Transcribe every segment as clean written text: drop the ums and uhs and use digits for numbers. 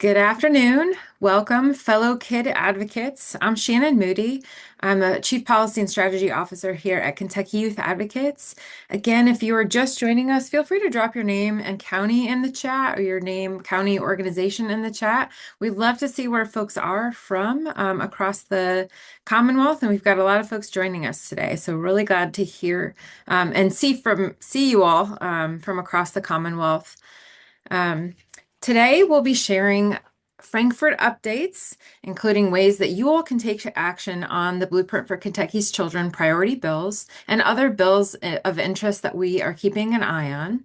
Good afternoon. Welcome, fellow kid advocates. I'm Shannon Moody. I'm a Chief Policy and Strategy Officer here at Kentucky Youth Advocates. Again, if you are just joining us, feel free to drop your name and county in the chat or your name, county, organization in the chat. We'd love to see where folks are from across the Commonwealth, and we've got a lot of folks joining us today. So really glad to hear and see you all from across the Commonwealth. Um, Today, we'll be sharing Frankfort updates, including ways that you all can take action on the Blueprint for Kentucky's Children priority bills and other bills of interest that we are keeping an eye on.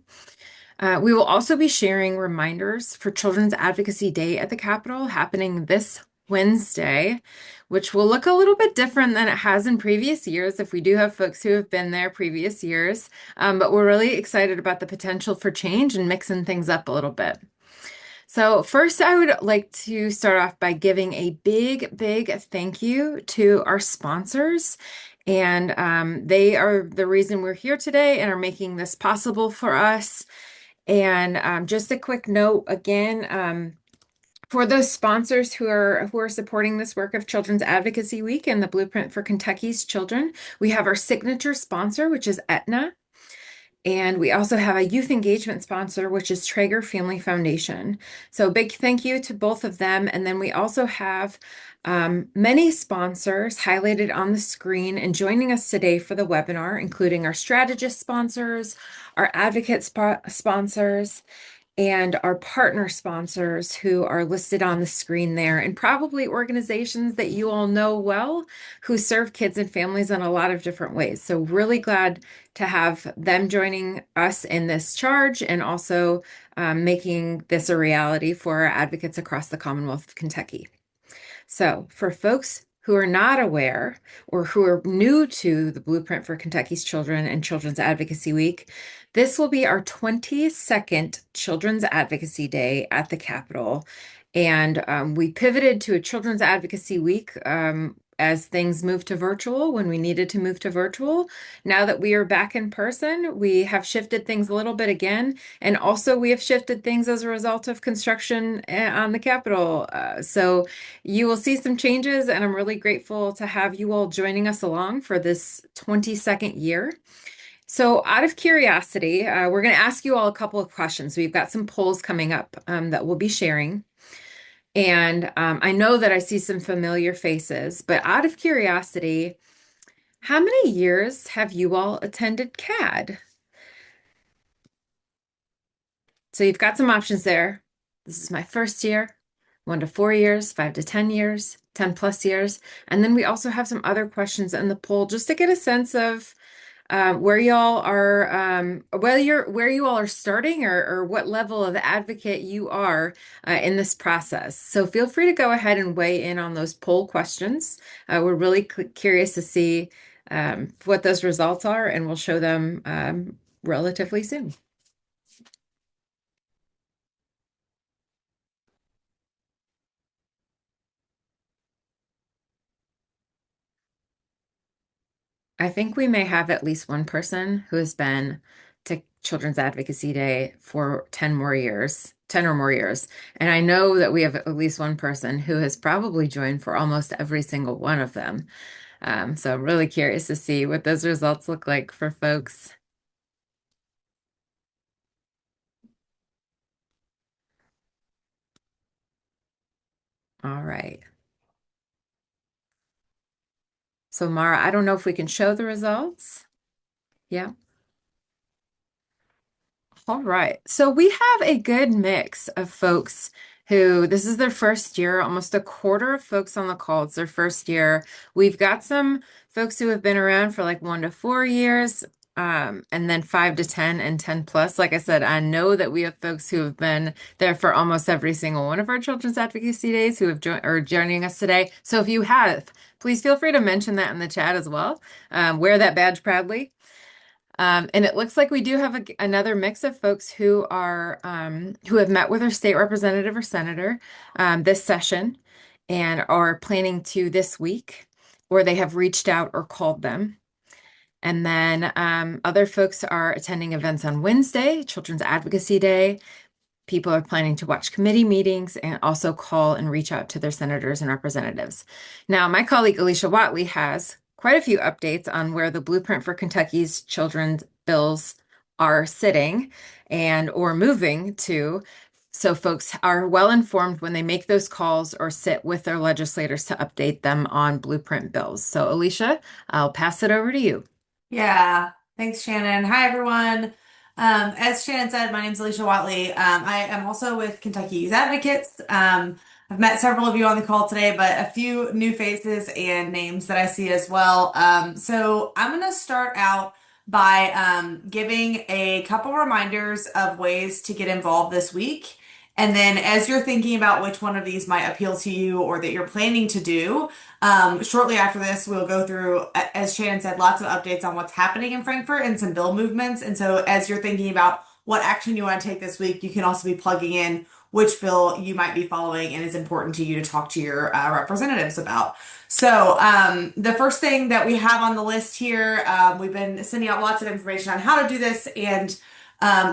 We will also be sharing reminders for Children's Advocacy Day at the Capitol happening this Wednesday, which will look a little bit different than it has in previous years if we do have folks who have been there previous years. But we're really excited about the potential for change and mixing things up a little bit. So first, I would like to start off by giving a big, big thank you to our sponsors. And they are the reason we're here today and are making this possible for us. And just a quick note again, for those sponsors who are supporting this work of Children's Advocacy Week and the Blueprint for Kentucky's Children, we have our signature sponsor, which is Aetna. And we also have a youth engagement sponsor, which is Traeger Family Foundation. So big thank you to both of them. And then we also have many sponsors highlighted on the screen and joining us today for the webinar, including our strategist sponsors, our advocate sponsors, and our partner sponsors who are listed on the screen there, and probably organizations that you all know well who serve kids and families in a lot of different ways. So really glad to have them joining us in this charge and also making this a reality for our advocates across the Commonwealth of Kentucky. So for folks who are not aware or who are new to the Blueprint for Kentucky's Children and Children's Advocacy Week, this will be our 22nd Children's Advocacy Day at the Capitol. And we pivoted to a Children's Advocacy Week as things moved to virtual when we needed to move to virtual. Now that we are back in person, we have shifted things a little bit again. And also we have shifted things as a result of construction on the Capitol. So you will see some changes, and I'm really grateful to have you all joining us along for this 22nd year. So out of curiosity, we're going to ask you all a couple of questions. We've got some polls coming up that we'll be sharing. And I know that I see some familiar faces, but out of curiosity, how many years have you all attended CAD? So you've got some options there. This is my first year, 1 to 4 years, 5 to 10 years, 10 plus years. And then we also have some other questions in the poll just to get a sense of where y'all are, where you all are starting or what level of advocate you are in this process. So feel free to go ahead and weigh in on those poll questions. We're really curious to see what those results are, and we'll show them relatively soon. I think we may have at least one person who has been to Children's Advocacy Day for 10 more years, 10 or more years. And I know that we have at least one person who has probably joined for almost every single one of them. So I'm really curious to see what those results look like for folks. All right. So Mara, I don't know if we can show the results. Yeah. All right. So we have a good mix of folks who this is their first year, almost a quarter of folks on the call. It's their first year. We've got some folks who have been around for like 1 to 4 years, and then 5 to 10 and 10 plus. Like I said, I know that we have folks who have been there for almost every single one of our Children's Advocacy Days who have joining us today. So if you have, please feel free to mention that in the chat as well. Wear that badge proudly. And it looks like we do have another mix of folks who are who have met with their state representative or senator this session and are planning to this week, or they have reached out or called them. And then other folks are attending events on Wednesday, Children's Advocacy Day, people are planning to watch committee meetings and also call and reach out to their senators and representatives. Now, my colleague Alicia Watley has quite a few updates on where the blueprint for Kentucky's children's bills are sitting and or moving to. So folks are well informed when they make those calls or sit with their legislators to update them on blueprint bills. So Alicia, I'll pass it over to you. Yeah, thanks, Shannon. Hi, everyone. As Shannon said, my name is Alicia Watley. I am also with Kentucky Youth Advocates. I've met several of you on the call today, but a few new faces and names that I see as well. So I'm going to start out by giving a couple reminders of ways to get involved this week. And then as you're thinking about which one of these might appeal to you or that you're planning to do, shortly after this, we'll go through, as Shannon said, lots of updates on what's happening in Frankfort and some bill movements. And so, as you're thinking about what action you want to take this week, you can also be plugging in which bill you might be following and is important to you to talk to your representatives about. So, the first thing that we have on the list here, we've been sending out lots of information on how to do this and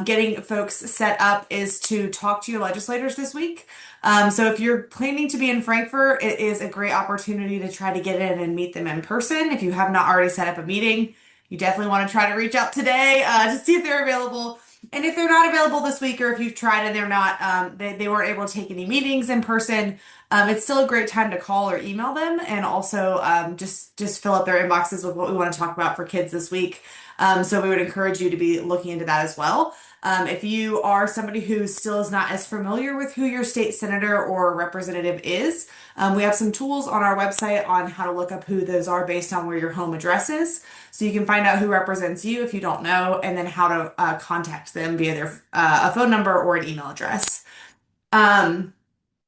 getting folks set up is to talk to your legislators this week. So if you're planning to be in Frankfurt, it is a great opportunity to try to get in and meet them in person. If you have not already set up a meeting, you definitely want to try to reach out today to see if they're available. And if they're not available this week, or if you've tried and they're not, they weren't able to take any meetings in person, it's still a great time to call or email them, and also just fill up their inboxes with what we want to talk about for kids this week. So we would encourage you to be looking into that as well. If you are somebody who still is not as familiar with who your state senator or representative is, we have some tools on our website on how to look up who those are based on where your home address is. So you can find out who represents you if you don't know, and then how to contact them via their a phone number or an email address. Um,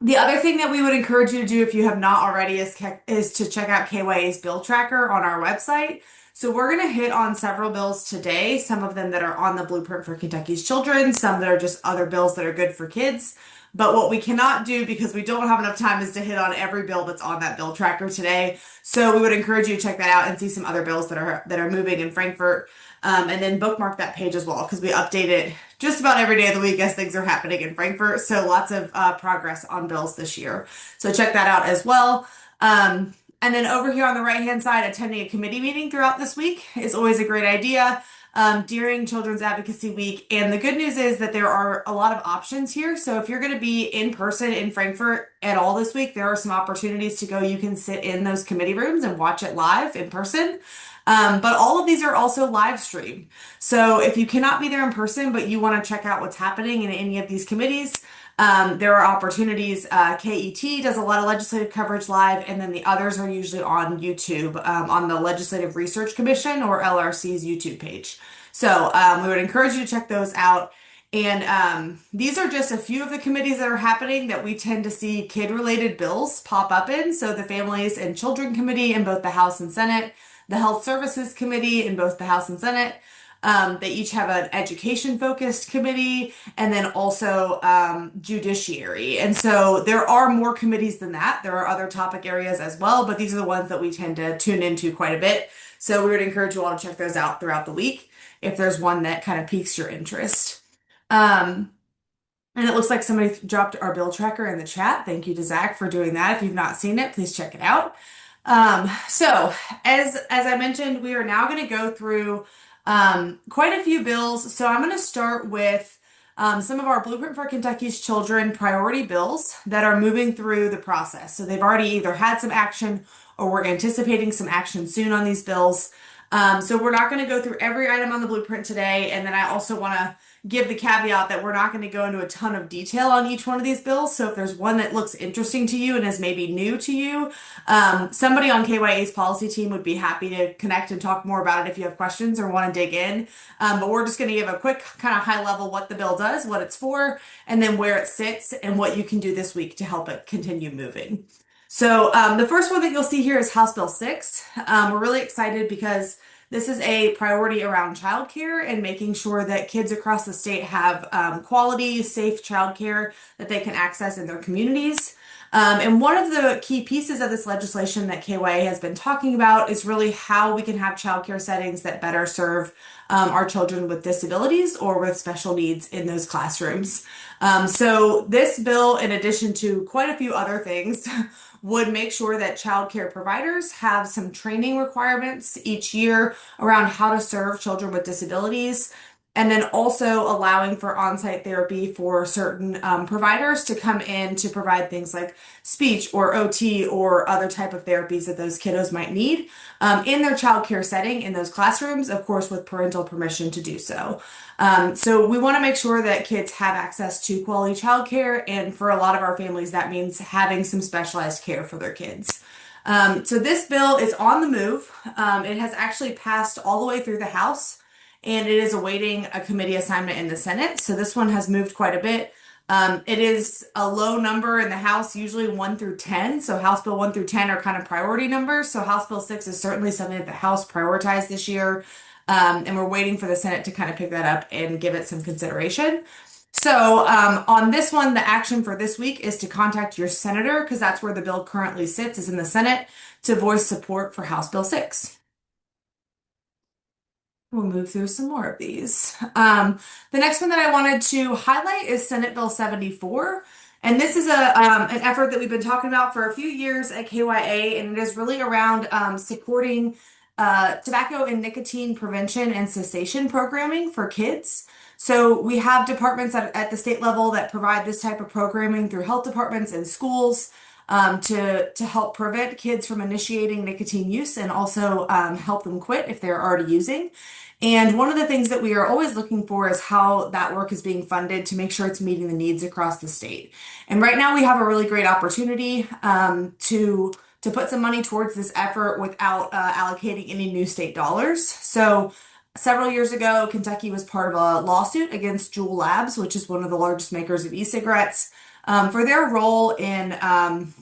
the other thing that we would encourage you to do if you have not already is to check out KYA's bill tracker on our website. So we're going to hit on several bills today, some of them that are on the blueprint for Kentucky's children, some that are just other bills that are good for kids. But what we cannot do because we don't have enough time is to hit on every bill that's on that bill tracker today. So we would encourage you to check that out and see some other bills that are moving in Frankfort. And then bookmark that page as well because we update it just about every day of the week as things are happening in Frankfort. So lots of progress on bills this year. So check that out as well. And then over here on the right-hand side, attending a committee meeting throughout this week is always a great idea during Children's Advocacy Week. And the good news is that there are a lot of options here. So if you're going to be in person in Frankfort at all this week, there are some opportunities to go. You can sit in those committee rooms and watch it live in person. But all of these are also live streamed. So if you cannot be there in person, but you want to check out what's happening in any of these committees, there are opportunities. KET does a lot of legislative coverage live, and then the others are usually on YouTube, on the Legislative Research Commission or LRC's YouTube page. So we would encourage you to check those out. And these are just a few of the committees that are happening that we tend to see kid-related bills pop up in. So the Families and Children Committee in both the House and Senate, the Health Services Committee in both the House and Senate. They each have an education-focused committee and then also judiciary. And so there are more committees than that. There are other topic areas as well, but these are the ones that we tend to tune into quite a bit. So we would encourage you all to check those out throughout the week if there's one that kind of piques your interest. And it looks like somebody dropped our bill tracker in the chat. Thank you to Zach for doing that. If you've not seen it, please check it out. So as I mentioned, we are now going to go through quite a few bills. So I'm going to start with some of our Blueprint for Kentucky's Children priority bills that are moving through the process. So they've already either had some action or we're anticipating some action soon on these bills. So we're not going to go through every item on the blueprint today. And then I also want to give the caveat that we're not going to go into a ton of detail on each one of these bills. So if there's one that looks interesting to you and is maybe new to you, somebody on KYA's policy team would be happy to connect and talk more about it if you have questions or want to dig in. But we're just going to give a quick kind of high level what the bill does, what it's for, and then where it sits and what you can do this week to help it continue moving. So the first one that you'll see here is House Bill 6. We're really excited because This is a priority around childcare and making sure that kids across the state have quality, safe childcare that they can access in their communities. And one of the key pieces of this legislation that KYA has been talking about is really how we can have childcare settings that better serve our children with disabilities or with special needs in those classrooms. So this bill, in addition to quite a few other things, would make sure that childcare providers have some training requirements each year around how to serve children with disabilities. And then also allowing for on-site therapy for certain providers to come in to provide things like speech or OT or other type of therapies that those kiddos might need in their childcare setting in those classrooms, of course, with parental permission to do so. So we want to make sure that kids have access to quality childcare, and for a lot of our families, that means having some specialized care for their kids. So this bill is on the move. It has actually passed all the way through the House, and it is awaiting a committee assignment in the Senate. So this one has moved quite a bit. It is a low number in the House, usually 1 through 10. So House Bill 1 through 10 are kind of priority numbers. So House Bill 6 is certainly something that the House prioritized this year. And we're waiting for the Senate to kind of pick that up and give it some consideration. So on this one, the action for this week is to contact your senator, because that's where the bill currently sits, is in the Senate, to voice support for House Bill 6. We'll move through some more of these. The next one that I wanted to highlight is Senate Bill 74. And this is an effort that we've been talking about for a few years at KYA, and it is really around supporting tobacco and nicotine prevention and cessation programming for kids. So we have departments at the state level that provide this type of programming through health departments and schools to help prevent kids from initiating nicotine use and also help them quit if they're already using. And one of the things that we are always looking for is how that work is being funded to make sure it's meeting the needs across the state. And right now we have a really great opportunity to put some money towards this effort without allocating any new state dollars. So several years ago, Kentucky was part of a lawsuit against Juul Labs, which is one of the largest makers of e-cigarettes, for their role in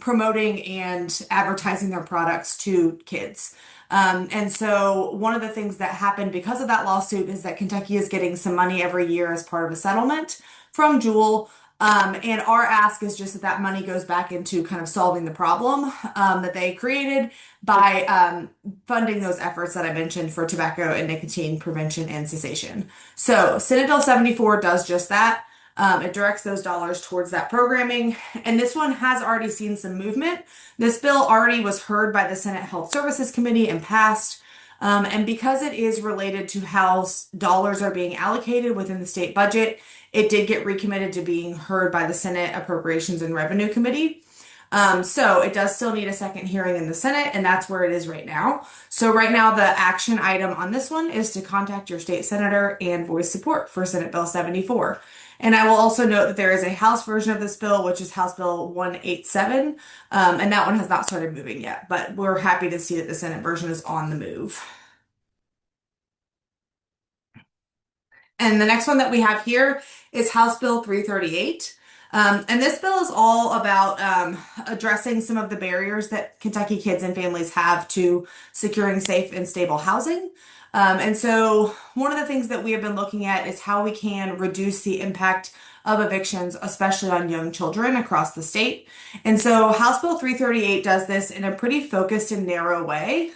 promoting and advertising their products to kids. And so one of the things that happened because of that lawsuit is that Kentucky is getting some money every year as part of a settlement from Juul. And our ask is just that that money goes back into kind of solving the problem that they created by funding those efforts that I mentioned for tobacco and nicotine prevention and cessation. So Senate Bill 74 does just that. It directs those dollars towards that programming, and this one has already seen some movement. This bill already was heard by the Senate Health Services Committee and passed. And because it is related to how dollars are being allocated within the state budget, it did get recommitted to being heard by the Senate Appropriations and Revenue Committee. So it does still need a second hearing in the Senate, and that's where it is right now. So right now, the action item on this one is to contact your state senator and voice support for Senate Bill 74. And I will also note that there is a House version of this bill, which is House Bill 187, and that one has not started moving yet, but we're happy to see that the Senate version is on the move. And the next one that we have here is House Bill 338. And this bill is all about addressing some of the barriers that Kentucky kids and families have to securing safe and stable housing. And so one of the things that we have been looking at is how we can reduce the impact of evictions, especially on young children across the state. And so House Bill 338 does this in a pretty focused and narrow way.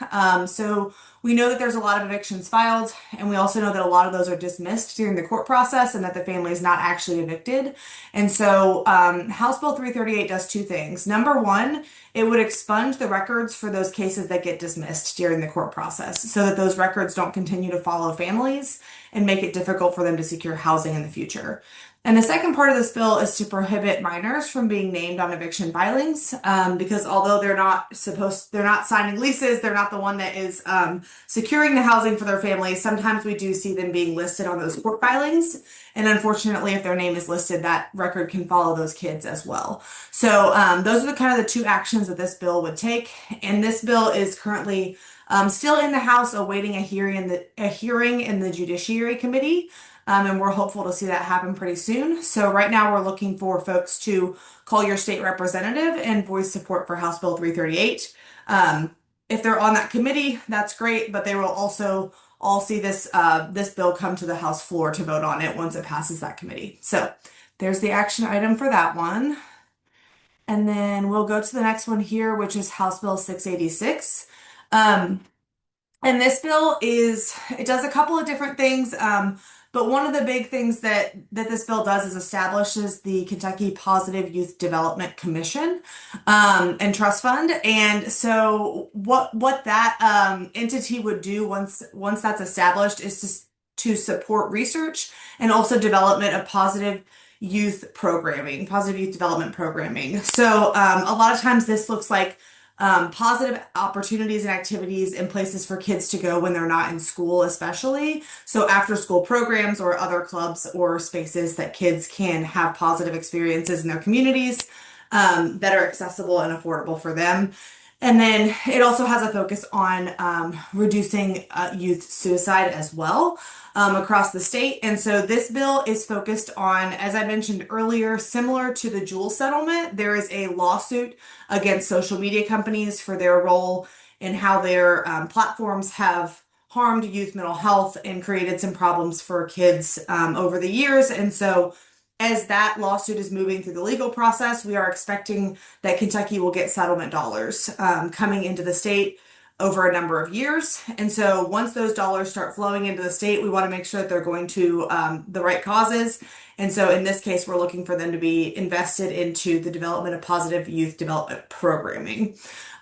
So we know that there's a lot of evictions filed, and we also know that a lot of those are dismissed during the court process and that the family is not actually evicted. And so House Bill 338 does two things. Number one, it would expunge the records for those cases that get dismissed during the court process so that those records don't continue to follow families and make it difficult for them to secure housing in the future. And the second part of this bill is to prohibit minors from being named on eviction filings, because although they're not signing leases, they're not the one that is securing the housing for their families. Sometimes we do see them being listed on those court filings. And unfortunately, if their name is listed, that record can follow those kids as well. So those are the kind of the two actions that this bill would take. And this bill is currently still in the House awaiting a hearing in the Judiciary Committee. And we're hopeful to see that happen pretty soon. So right now we're looking for folks to call your state representative and voice support for House Bill 338. If they're on that committee, that's great, but they will also all see this bill come to the House floor to vote on it once it passes that committee. So there's the action item for that one. And then we'll go to the next one here, which is House Bill 686. Um, and this bill it does a couple of different things. But one of the big things that this bill does is establishes the Kentucky Positive Youth Development Commission, and trust fund. And so what that, entity would do once that's established is to support research and also development of positive youth development programming. So, a lot of times this looks like positive opportunities and activities in places for kids to go when they're not in school, especially. So, after school programs or other clubs or spaces that kids can have positive experiences in their communities, that are accessible and affordable for them. And then it also has a focus on reducing youth suicide as well, across the state. And so this bill is focused on, as I mentioned earlier, similar to the Juul settlement, there is a lawsuit against social media companies for their role in how their platforms have harmed youth mental health and created some problems for kids over the years. And so as that lawsuit is moving through the legal process, we are expecting that Kentucky will get settlement dollars coming into the state over a number of years. And so once those dollars start flowing into the state, we want to make sure that they're going to the right causes. And so in this case, we're looking for them to be invested into the development of positive youth development programming.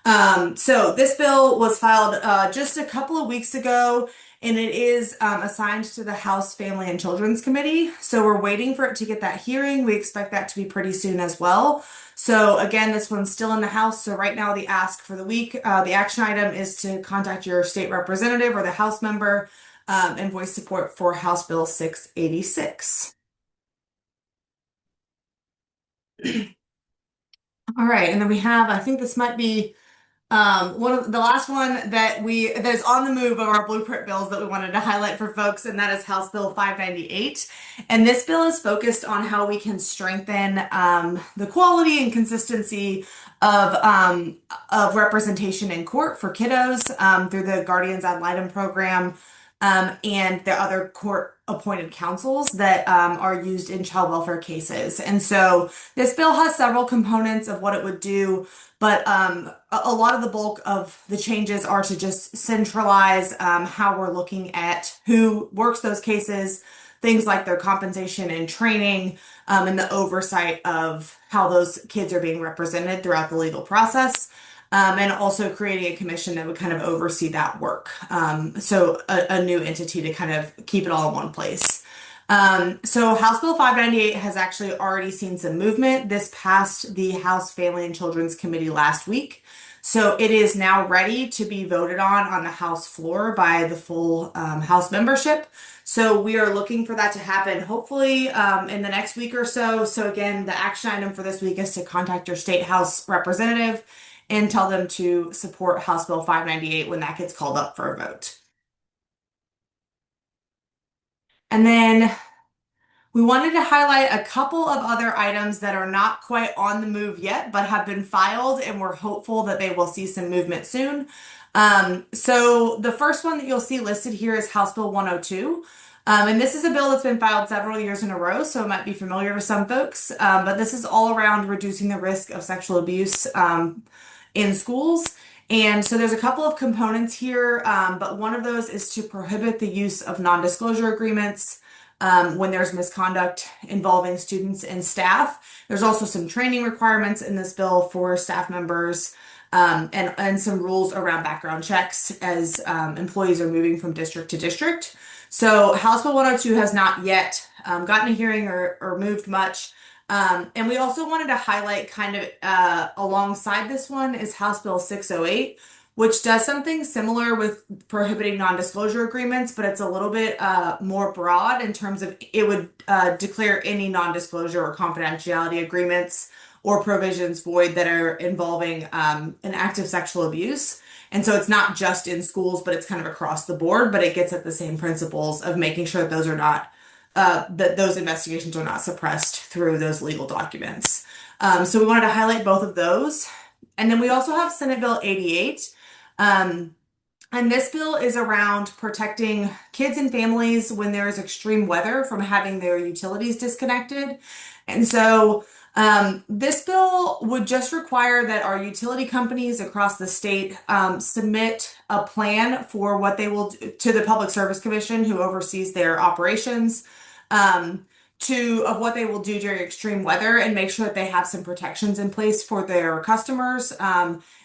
So this bill was filed just a couple of weeks ago, and it is assigned to the House Family and Children's Committee. So we're waiting for it to get that hearing. We expect that to be pretty soon as well. So again, this one's still in the House. So right now, the ask for the week, the action item is to contact your state representative or the House member, and voice support for House Bill 686. All right, and then we have, I think this might be one of the last one that's on the move of our blueprint bills that we wanted to highlight for folks, and that is House Bill 598. And this bill is focused on how we can strengthen the quality and consistency of representation in court for kiddos through the Guardians Ad Litem program, and the other court appointed counsels that are used in child welfare cases. And so this bill has several components of what it would do, but a lot of the bulk of the changes are to just centralize how we're looking at who works those cases, things like their compensation and training, and the oversight of how those kids are being represented throughout the legal process. And also creating a commission that would kind of oversee that work. So a new entity to kind of keep it all in one place. So House Bill 598 has actually already seen some movement. This passed the House Family and Children's Committee last week. So it is now ready to be voted on the House floor by the full House membership. So we are looking for that to happen hopefully in the next week or so. So again, the action item for this week is to contact your state House representative and tell them to support House Bill 598 when that gets called up for a vote. And then we wanted to highlight a couple of other items that are not quite on the move yet, but have been filed, and we're hopeful that they will see some movement soon. So the first one that you'll see listed here is House Bill 102. And this is a bill that's been filed several years in a row, so it might be familiar with some folks. But this is all around reducing the risk of sexual abuse in schools. And so there's a couple of components here, but one of those is to prohibit the use of non-disclosure agreements when there's misconduct involving students and staff. There's also some training requirements in this bill for staff members, and some rules around background checks as employees are moving from district to district. So House Bill 102 has not yet gotten a hearing or moved much. And we also wanted to highlight kind of alongside this one is House Bill 608, which does something similar with prohibiting non-disclosure agreements, but it's a little bit more broad in terms of it would declare any non-disclosure or confidentiality agreements or provisions void that are involving an act of sexual abuse. And so it's not just in schools, but it's kind of across the board, but it gets at the same principles of making sure that those are not that those investigations are not suppressed through those legal documents. So we wanted to highlight both of those. And then we also have Senate Bill 88. Um, and this bill is around protecting kids and families when there is extreme weather from having their utilities disconnected. And so this bill would just require that our utility companies across the state submit a plan for what they will do to the Public Service Commission, who oversees their operations. Um, of what they will do during extreme weather and make sure that they have some protections in place for their customers.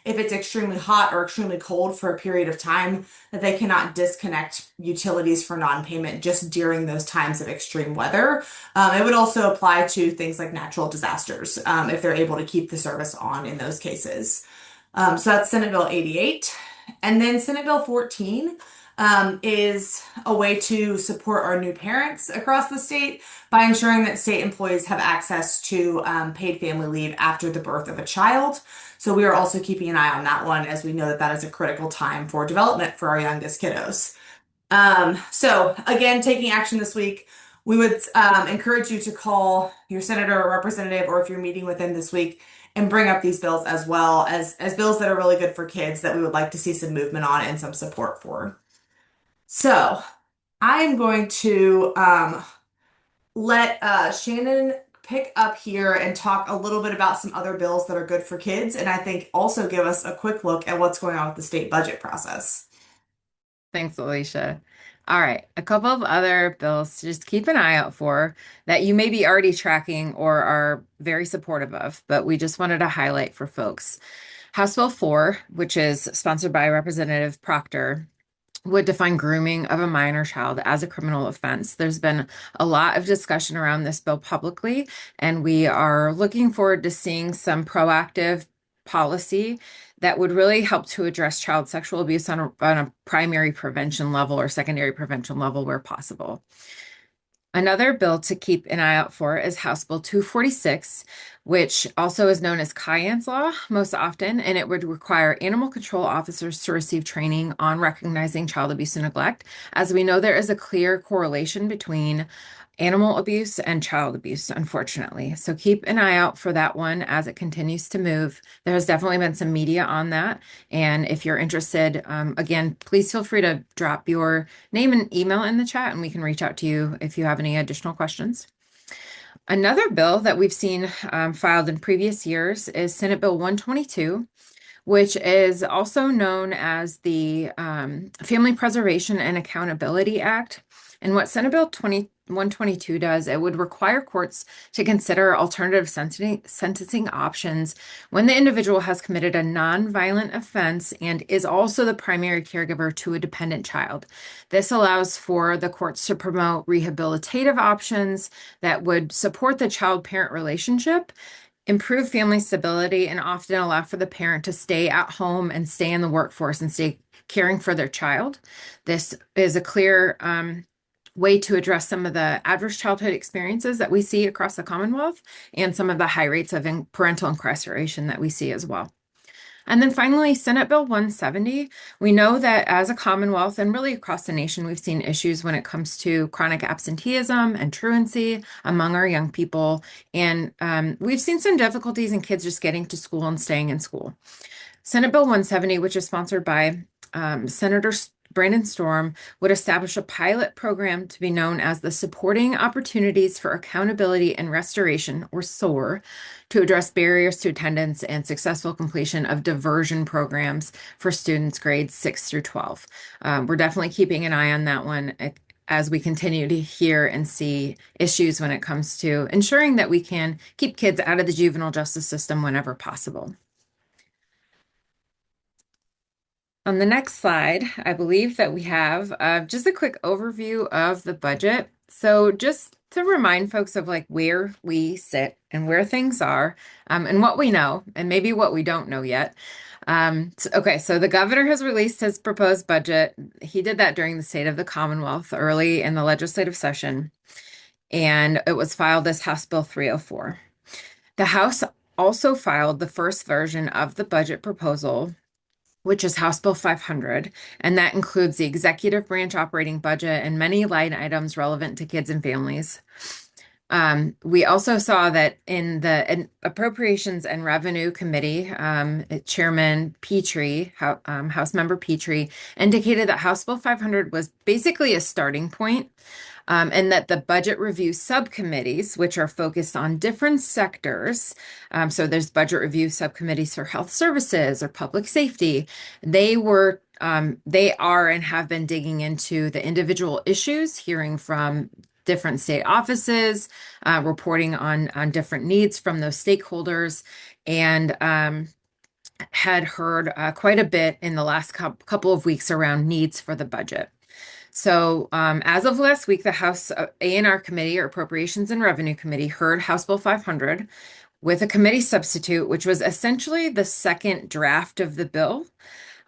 If it's extremely hot or extremely cold for a period of time, that they cannot disconnect utilities for non-payment just during those times of extreme weather. It would also apply to things like natural disasters, if they're able to keep the service on in those cases. So that's Senate Bill 88. And then Senate Bill 14 is a way to support our new parents across the state by ensuring that state employees have access to paid family leave after the birth of a child. So we are also keeping an eye on that one as we know that that is a critical time for development for our youngest kiddos. So again, taking action this week, we would encourage you to call your senator or representative, or if you're meeting with them this week, and bring up these bills as well as bills that are really good for kids that we would like to see some movement on and some support for. So I am going to let Shannon pick up here and talk a little bit about some other bills that are good for kids, and I think also give us a quick look at what's going on with the state budget process. Thanks, Alicia. All right, a couple of other bills to just keep an eye out for that you may be already tracking or are very supportive of, but we just wanted to highlight for folks. House Bill 4, which is sponsored by Representative Proctor, would define grooming of a minor child as a criminal offense. There's been a lot of discussion around this bill publicly, and we are looking forward to seeing some proactive policy that would really help to address child sexual abuse on a primary prevention level or secondary prevention level where possible. Another bill to keep an eye out for is House Bill 246, which also is known as Cayenne's Law most often, and it would require animal control officers to receive training on recognizing child abuse and neglect. As we know, there is a clear correlation between animal abuse and child abuse, unfortunately. So keep an eye out for that one as it continues to move. There has definitely been some media on that. And if you're interested, again, please feel free to drop your name and email in the chat and we can reach out to you if you have any additional questions. Another bill that we've seen filed in previous years is Senate Bill 122, which is also known as the Family Preservation and Accountability Act. And what Senate Bill 122 does, it would require courts to consider alternative sentencing options when the individual has committed a nonviolent offense and is also the primary caregiver to a dependent child. This allows for the courts to promote rehabilitative options that would support the child-parent relationship, improve family stability, and often allow for the parent to stay at home and stay in the workforce and stay caring for their child. This is a clear way to address some of the adverse childhood experiences that we see across the Commonwealth and some of the high rates of parental incarceration that we see as well. And then finally, Senate Bill 170. We know that as a Commonwealth and really across the nation, we've seen issues when it comes to chronic absenteeism and truancy among our young people. And we've seen some difficulties in kids just getting to school and staying in school. Senate Bill 170, which is sponsored by Senator Brandon Storm, would establish a pilot program to be known as the Supporting Opportunities for Accountability and Restoration, or SOAR, to address barriers to attendance and successful completion of diversion programs for students grades 6 through 12. We're definitely keeping an eye on that one as we continue to hear and see issues when it comes to ensuring that we can keep kids out of the juvenile justice system whenever possible. On the next slide, I believe that we have just a quick overview of the budget. So just to remind folks of like where we sit and where things are, and what we know and maybe what we don't know yet. So the governor has released his proposed budget. He did that during the State of the Commonwealth early in the legislative session, and it was filed as House Bill 304. The House also filed the first version of the budget proposal, which is House Bill 500, and that includes the executive branch operating budget and many line items relevant to kids and families. We also saw that in the Appropriations and Revenue Committee, Chairman Petrie, House Member Petrie, indicated that House Bill 500 was basically a starting point, and that the budget review subcommittees, which are focused on different sectors, so there's budget review subcommittees for health services or public safety, they are and have been digging into the individual issues, hearing from different state offices, reporting on different needs from those stakeholders, and had heard quite a bit in the last couple of weeks around needs for the budget. So, as of last week, the House A&R Committee, or Appropriations and Revenue Committee, heard House Bill 500 with a committee substitute, which was essentially the second draft of the bill.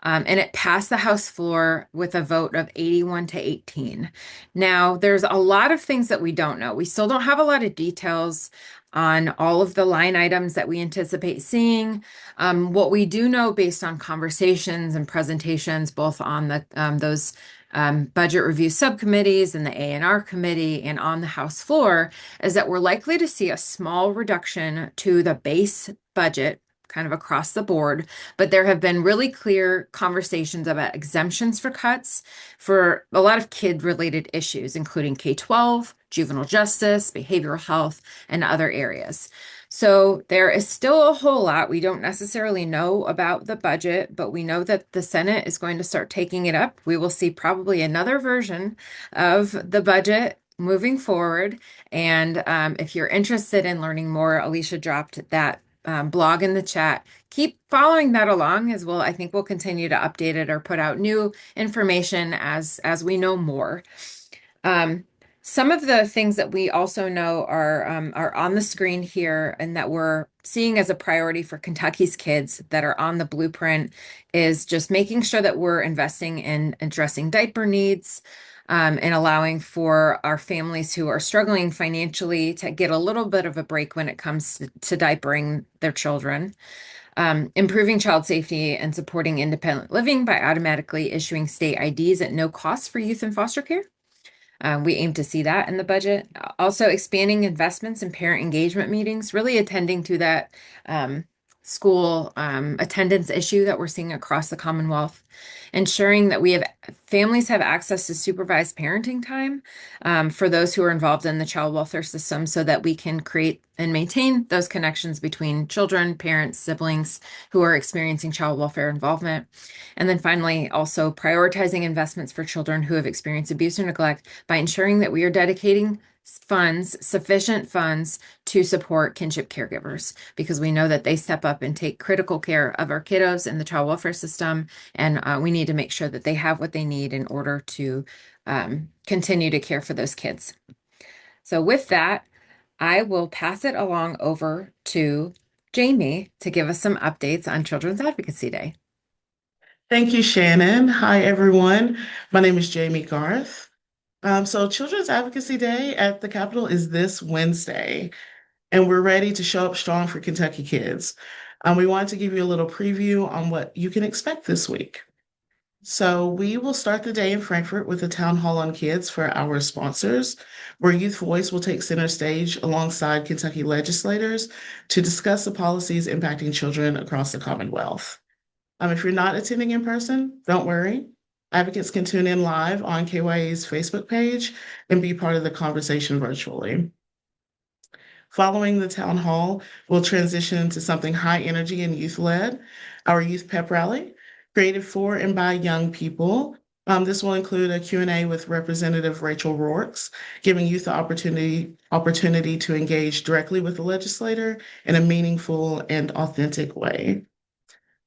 And it passed the House floor with a vote of 81 to 18. Now, there's a lot of things that we don't know. We still don't have a lot of details on all of the line items that we anticipate seeing. What we do know based on conversations and presentations, both on those budget review subcommittees and the A&R committee and on the House floor, is that we're likely to see a small reduction to the base budget kind of across the board, but there have been really clear conversations about exemptions for cuts for a lot of kid-related issues, including K-12, juvenile justice, behavioral health, and other areas. So there is still a whole lot we don't necessarily know about the budget, but we know that the Senate is going to start taking it up. We will see probably another version of the budget moving forward. And if you're interested in learning more, Alicia dropped that blog in the chat. Keep following that along as well. I think we'll continue to update it or put out new information as we know more. Some of the things that we also know are on the screen here and that we're seeing as a priority for Kentucky's kids that are on the blueprint is just making sure that we're investing in addressing diaper needs, and allowing for our families who are struggling financially to get a little bit of a break when it comes to diapering their children. Improving child safety and supporting independent living by automatically issuing state IDs at no cost for youth in foster care. We aim to see that in the budget. Also, expanding investments in parent engagement meetings, really attending to that school attendance issue that we're seeing across the Commonwealth. Ensuring that families have access to supervised parenting time for those who are involved in the child welfare system so that we can create and maintain those connections between children, parents, siblings who are experiencing child welfare involvement. And then finally, also prioritizing investments for children who have experienced abuse or neglect by ensuring that we are dedicating sufficient funds to support kinship caregivers, because we know that they step up and take critical care of our kiddos in the child welfare system. And we need to make sure that they have what they need in order to continue to care for those kids. So with that, I will pass it along over to Jamie to give us some updates on Children's Advocacy Day. Thank you, Shannon. Hi, everyone. My name is Jamie Garth. So Children's Advocacy Day at the Capitol is this Wednesday, and we're ready to show up strong for Kentucky kids. We wanted to give you a little preview on what you can expect this week. So we will start the day in Frankfort with a town hall on kids for our sponsors, where Youth Voice will take center stage alongside Kentucky legislators to discuss the policies impacting children across the Commonwealth. If you're not attending in person, don't worry. Advocates can tune in live on KYA's Facebook page and be part of the conversation virtually. Following the town hall, we'll transition into something high energy and youth-led, our youth pep rally, created for and by young people. This will include a Q&A with Representative Rachel Rourke, giving youth the opportunity to engage directly with the legislator in a meaningful and authentic way.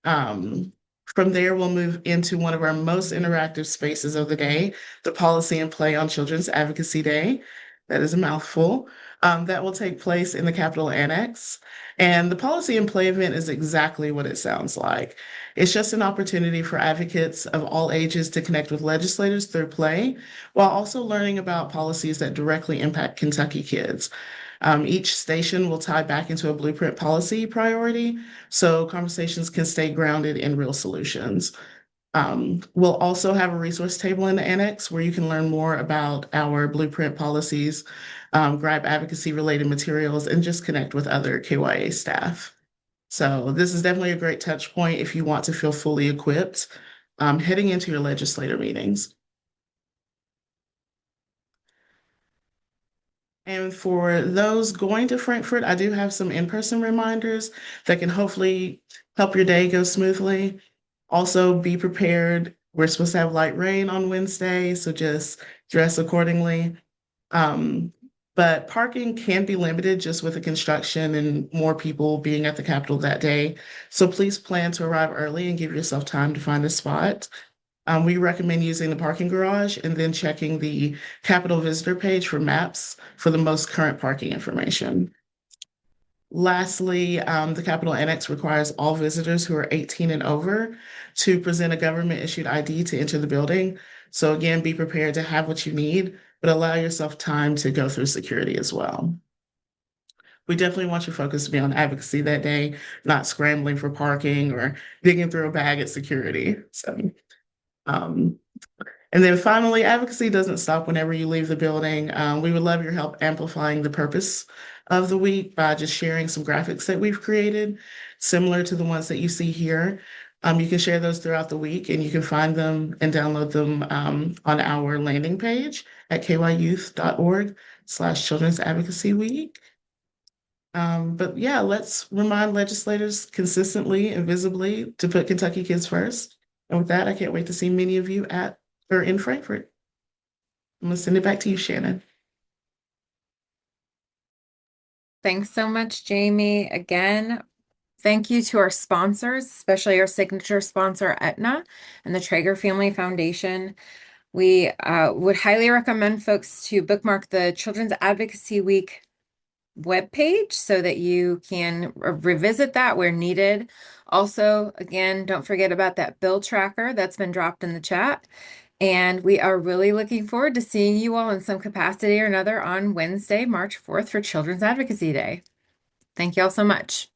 From there, we'll move into one of our most interactive spaces of the day, the Policy and Play on Children's Advocacy Day. That is a mouthful. That will take place in the Capitol Annex. And the Policy and Play event is exactly what it sounds like. It's just an opportunity for advocates of all ages to connect with legislators through play, while also learning about policies that directly impact Kentucky kids. Each station will tie back into a blueprint policy priority, so conversations can stay grounded in real solutions. We'll also have a resource table in the annex where you can learn more about our blueprint policies, grab advocacy related materials, and just connect with other KYA staff. So this is definitely a great touch point if you want to feel fully equipped heading into your legislator meetings. And for those going to Frankfurt, I do have some in-person reminders that can hopefully help your day go smoothly. Also, be prepared. We're supposed to have light rain on Wednesday, so just dress accordingly. Um, but parking can be limited just with the construction and more people being at the Capitol that day. So please plan to arrive early and give yourself time to find a spot. We recommend using the parking garage and then checking the Capitol visitor page for maps for the most current parking information. Lastly, the Capitol Annex requires all visitors who are 18 and over to present a government-issued ID to enter the building. So again, be prepared to have what you need, but allow yourself time to go through security as well. We definitely want your focus to be on advocacy that day, not scrambling for parking or digging through a bag at security. Um, and then finally, advocacy doesn't stop whenever you leave the building. We would love your help amplifying the purpose of the week by just sharing some graphics that we've created, similar to the ones that you see here. You can share those throughout the week and you can find them and download them on our landing page at kyouth.org/Children's Advocacy Week. But yeah, let's remind legislators consistently and visibly to put Kentucky kids first. And with that, I can't wait to see many of you at or in Frankfort. I'm gonna send it back to you, Shannon. Thanks so much, Jamie. Again, thank you to our sponsors, especially our signature sponsor, Aetna, and the Traeger Family Foundation. We would highly recommend folks to bookmark the Children's Advocacy Week webpage so that you can revisit that where needed. Also, again, don't forget about that bill tracker that's been dropped in the chat. And we are really looking forward to seeing you all in some capacity or another on Wednesday, March 4th for Children's Advocacy Day. Thank you all so much.